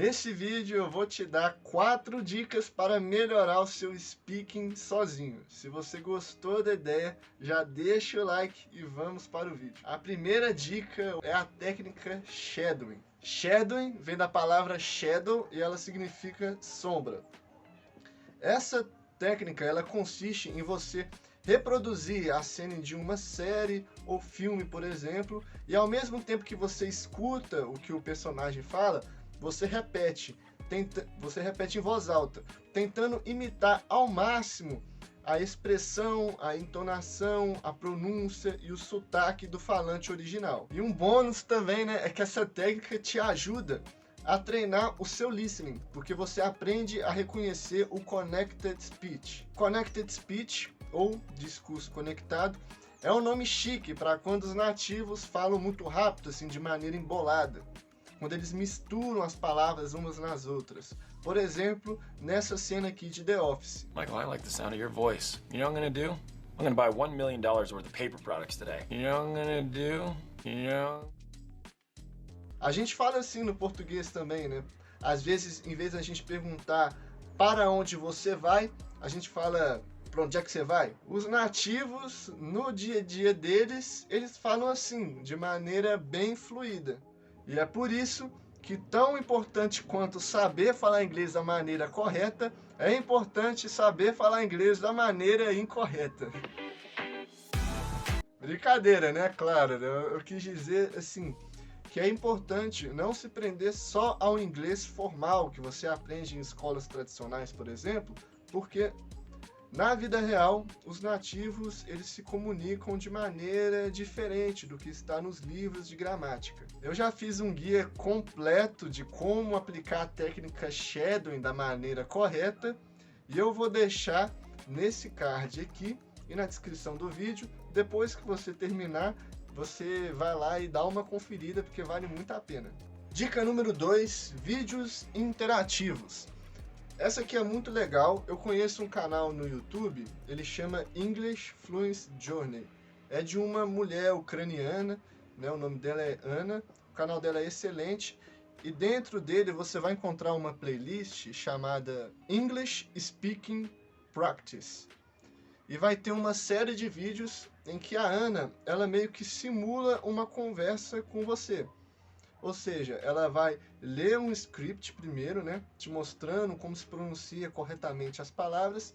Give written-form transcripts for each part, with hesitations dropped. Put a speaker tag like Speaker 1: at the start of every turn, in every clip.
Speaker 1: Nesse vídeo eu vou te dar 4 dicas para melhorar o seu speaking sozinho. Se você gostou da ideia, já deixa o like e vamos para o vídeo. A primeira dica é a técnica shadowing. Shadowing vem da palavra shadow e ela significa sombra. Essa técnica ela consiste em você reproduzir a cena de uma série ou filme, por exemplo, e ao mesmo tempo que você escuta o que o personagem fala, você repete em voz alta, tentando imitar ao máximo a expressão, a entonação, a pronúncia e o sotaque do falante original. E um bônus também, né, é que essa técnica te ajuda a treinar o seu listening, porque você aprende a reconhecer o connected speech. Connected speech, ou discurso conectado, é um nome chique para quando os nativos falam muito rápido, assim, de maneira embolada, quando eles misturam as palavras umas nas outras. Por exemplo, nessa cena aqui de The Office.
Speaker 2: Michael, I like the sound of your voice. You know what I'm gonna do? I'm gonna buy $1 million worth of paper products today. You know what I'm gonna do? You know?
Speaker 1: A gente fala assim no português também, né? Às vezes, em vez da gente perguntar para onde você vai, a gente fala para onde é que você vai. Os nativos, no dia a dia deles, eles falam assim, de maneira bem fluida. E é por isso que tão importante quanto saber falar inglês da maneira correta, é importante saber falar inglês da maneira incorreta. Brincadeira, né? Claro, eu quis dizer assim, que é importante não se prender só ao inglês formal que você aprende em escolas tradicionais, por exemplo, porque na vida real, os nativos eles se comunicam de maneira diferente do que está nos livros de gramática. Eu já fiz um guia completo de como aplicar a técnica shadowing da maneira correta e eu vou deixar nesse card aqui e na descrição do vídeo. Depois que você terminar, você vai lá e dá uma conferida porque vale muito a pena. Dica número 2, vídeos interativos. Essa aqui é muito legal, eu conheço um canal no YouTube, ele chama English Fluency Journey. É de uma mulher ucraniana, né, o nome dela é Ana, o canal dela é excelente, e dentro dele você vai encontrar uma playlist chamada English Speaking Practice. E vai ter uma série de vídeos em que a Ana, ela meio que simula uma conversa com você. Ou seja, ela vai ler um script primeiro, né, te mostrando como se pronuncia corretamente as palavras,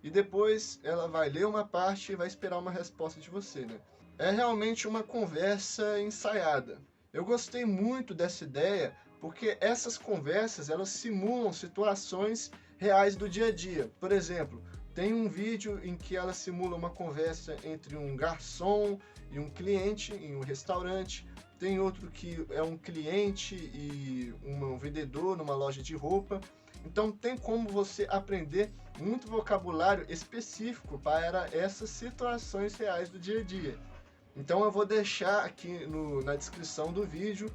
Speaker 1: e depois ela vai ler uma parte e vai esperar uma resposta de você, né. É realmente uma conversa ensaiada. Eu gostei muito dessa ideia porque essas conversas, elas simulam situações reais do dia a dia. Por exemplo, tem um vídeo em que ela simula uma conversa entre um garçom e um cliente em um restaurante. Tem outro que é um cliente e um vendedor numa loja de roupa. Então tem como você aprender muito vocabulário específico para essas situações reais do dia a dia. Então eu vou deixar aqui na descrição do vídeo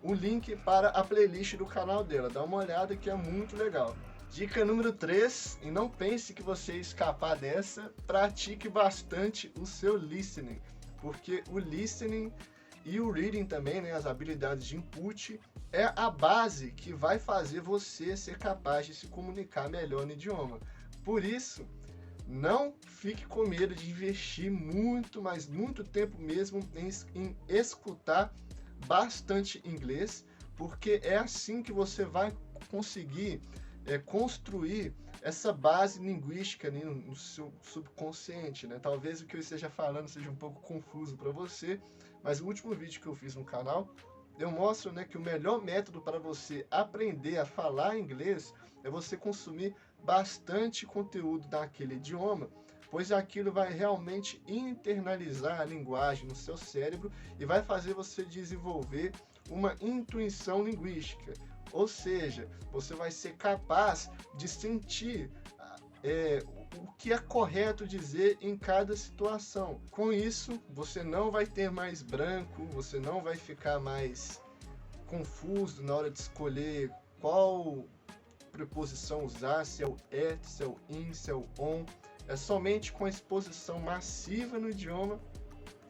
Speaker 1: o link para a playlist do canal dela. Dá uma olhada que é muito legal. Dica número 3, e não pense que você ia escapar dessa, pratique bastante o seu listening, porque o listening e o reading também, né, as habilidades de input, é a base que vai fazer você ser capaz de se comunicar melhor no idioma. Por isso, não fique com medo de investir muito, mas muito tempo mesmo em escutar bastante inglês, porque é assim que você vai conseguir construir essa base linguística ali no seu subconsciente, né? Talvez o que eu esteja falando seja um pouco confuso para você, mas o último vídeo que eu fiz no canal, eu mostro, né, que o melhor método para você aprender a falar inglês é você consumir bastante conteúdo daquele idioma, pois aquilo vai realmente internalizar a linguagem no seu cérebro e vai fazer você desenvolver uma intuição linguística. Ou seja, você vai ser capaz de sentir o que é correto dizer em cada situação. Com isso, você não vai ter mais branco, você não vai ficar mais confuso na hora de escolher qual preposição usar, se é o at, se é o in, se é o on. É somente com a exposição massiva no idioma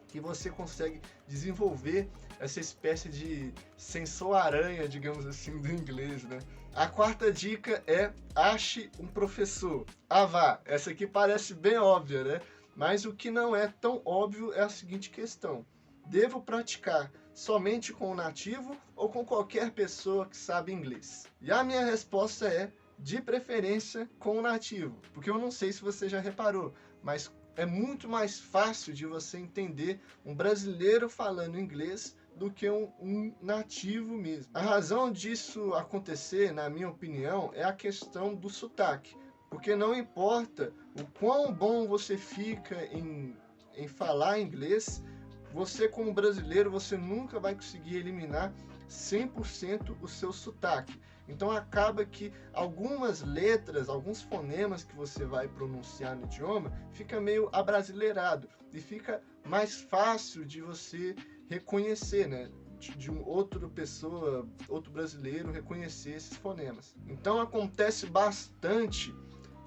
Speaker 1: que você consegue desenvolver essa espécie de sensor-aranha, digamos assim, do inglês, né? A quarta dica é: ache um professor. Ah, vá, essa aqui parece bem óbvia, né? Mas o que não é tão óbvio é a seguinte questão: devo praticar somente com o nativo ou com qualquer pessoa que sabe inglês? E a minha resposta é: de preferência com o nativo, porque eu não sei se você já reparou, mas é muito mais fácil de você entender um brasileiro falando inglês do que um nativo mesmo. A razão disso acontecer, na minha opinião, é a questão do sotaque, porque não importa o quão bom você fica em falar inglês, você como brasileiro, você nunca vai conseguir eliminar 100% o seu sotaque. Então acaba que algumas letras, alguns fonemas que você vai pronunciar no idioma, fica meio abrasileirado e fica mais fácil de você reconhecer, né? De outra pessoa, outro brasileiro reconhecer esses fonemas. Então acontece bastante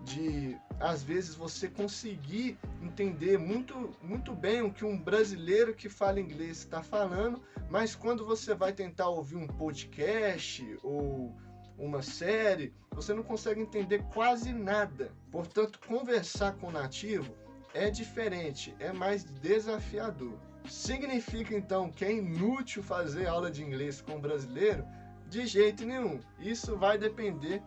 Speaker 1: de, às vezes, você conseguir entender muito bem o que um brasileiro que fala inglês está falando, mas quando você vai tentar ouvir um podcast ou uma série, você não consegue entender quase nada. Portanto, conversar com o nativo é diferente, é mais desafiador. Significa então que é inútil fazer aula de inglês com um brasileiro? De jeito nenhum. Isso vai depender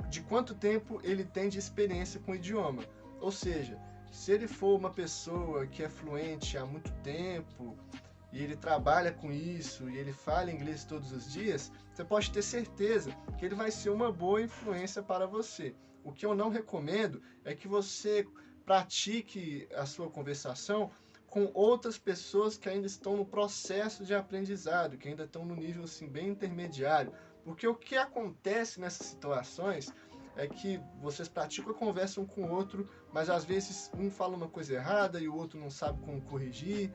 Speaker 1: de quanto tempo ele tem de experiência com o idioma. Ou seja, se ele for uma pessoa que é fluente há muito tempo e ele trabalha com isso e ele fala inglês todos os dias, você pode ter certeza que ele vai ser uma boa influência para você. O que eu não recomendo é que você pratique a sua conversação com outras pessoas que ainda estão no processo de aprendizado, que ainda estão no nível assim, bem intermediário. Porque o que acontece nessas situações é que vocês praticam a conversa um com o outro, mas às vezes um fala uma coisa errada e o outro não sabe como corrigir.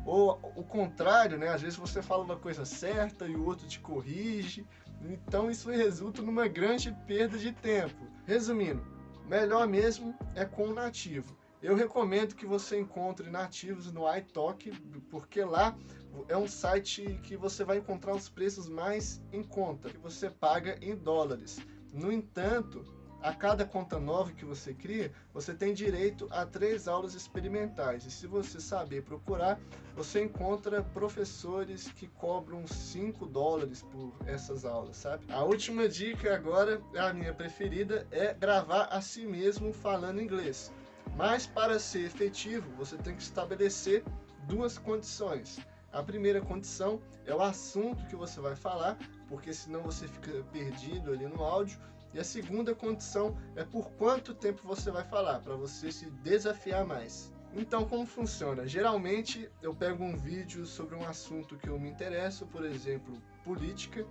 Speaker 1: Ou o contrário, né? Às vezes você fala uma coisa certa e o outro te corrige. Então isso resulta numa grande perda de tempo. Resumindo, melhor mesmo é com o nativo. Eu recomendo que você encontre nativos no iTalk, porque lá é um site que você vai encontrar os preços mais em conta, que você paga em dólares. No entanto, a cada conta nova que você cria, você tem direito a 3 aulas experimentais. E se você saber procurar, você encontra professores que cobram $5 por essas aulas, sabe? A última dica agora, a minha preferida, é gravar a si mesmo falando inglês. Mas para ser efetivo, você tem que estabelecer 2 condições. A primeira condição é o assunto que você vai falar, porque senão você fica perdido ali no áudio. E a segunda condição é por quanto tempo você vai falar, para você se desafiar mais. Então, como funciona? Geralmente eu pego um vídeo sobre um assunto que eu me interesso, por exemplo, política,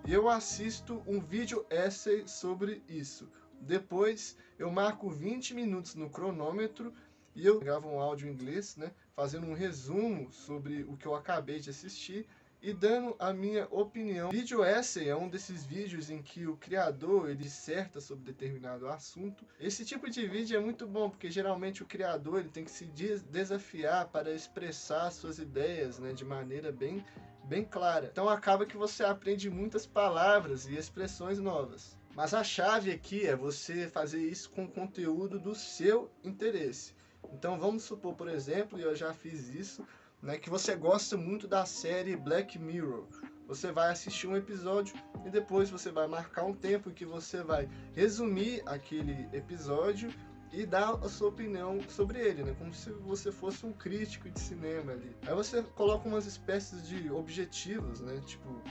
Speaker 1: e eu assisto um vídeo essay sobre isso. Depois eu marco 20 minutos no cronômetro e eu gravo um áudio em inglês, né, fazendo um resumo sobre o que eu acabei de assistir e dando a minha opinião. Vídeo essay é um desses vídeos em que o criador ele disserta sobre determinado assunto. Esse tipo de vídeo é muito bom, porque geralmente o criador ele tem que se desafiar para expressar suas ideias, né, de maneira bem clara. Então acaba que você aprende muitas palavras e expressões novas. Mas a chave aqui é você fazer isso com conteúdo do seu interesse. Então vamos supor, por exemplo, e eu já fiz isso, né, que você gosta muito da série Black Mirror. Você vai assistir um episódio e depois você vai marcar um tempo em que você vai resumir aquele episódio e dar a sua opinião sobre ele, né, como se você fosse um crítico de cinema ali. Aí você coloca umas espécies de objetivos, né, tipo,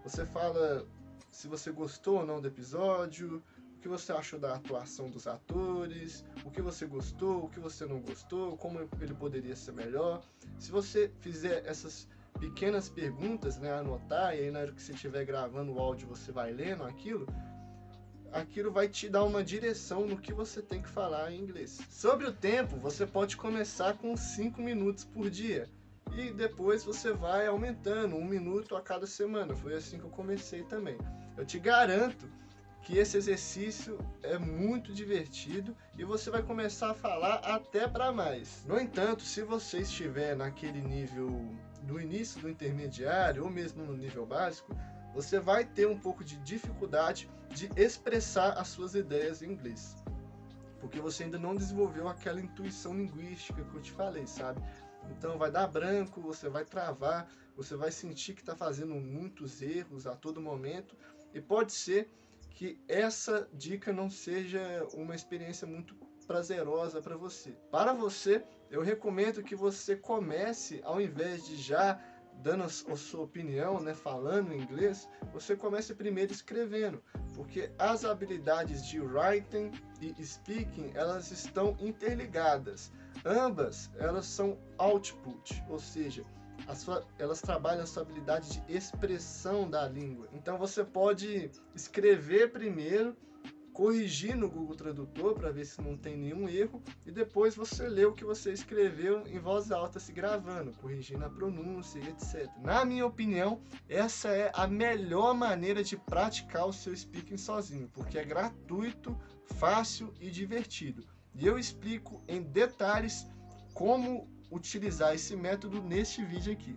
Speaker 1: você fala se você gostou ou não do episódio, o que você achou da atuação dos atores, o que você gostou, o que você não gostou, como ele poderia ser melhor. Se você fizer essas pequenas perguntas, né, anotar, e aí na hora que você estiver gravando o áudio você vai lendo aquilo vai te dar uma direção no que você tem que falar em inglês. Sobre o tempo, você pode começar com 5 minutos por dia. E depois você vai aumentando 1 minuto a cada semana. Foi assim que eu comecei também. Eu te garanto que esse exercício é muito divertido e você vai começar a falar até para mais. No entanto, se você estiver naquele nível do início do intermediário ou mesmo no nível básico, você vai ter um pouco de dificuldade de expressar as suas ideias em inglês, porque você ainda não desenvolveu aquela intuição linguística que eu te falei, sabe? Então vai dar branco, você vai travar, você vai sentir que está fazendo muitos erros a todo momento, e pode ser que essa dica não seja uma experiência muito prazerosa para você. Para você, eu recomendo que você comece, ao invés de já dando a sua opinião, né, falando em inglês, você comece primeiro escrevendo, porque as habilidades de writing e speaking, elas estão interligadas. Ambas, elas são output, ou seja, elas trabalham a sua habilidade de expressão da língua. Então você pode escrever primeiro, corrigir no Google Tradutor para ver se não tem nenhum erro, e depois você lê o que você escreveu em voz alta, se gravando, corrigindo a pronúncia e etc. Na minha opinião, essa é a melhor maneira de praticar o seu speaking sozinho, porque é gratuito, fácil e divertido. E eu explico em detalhes como utilizar esse método neste vídeo aqui.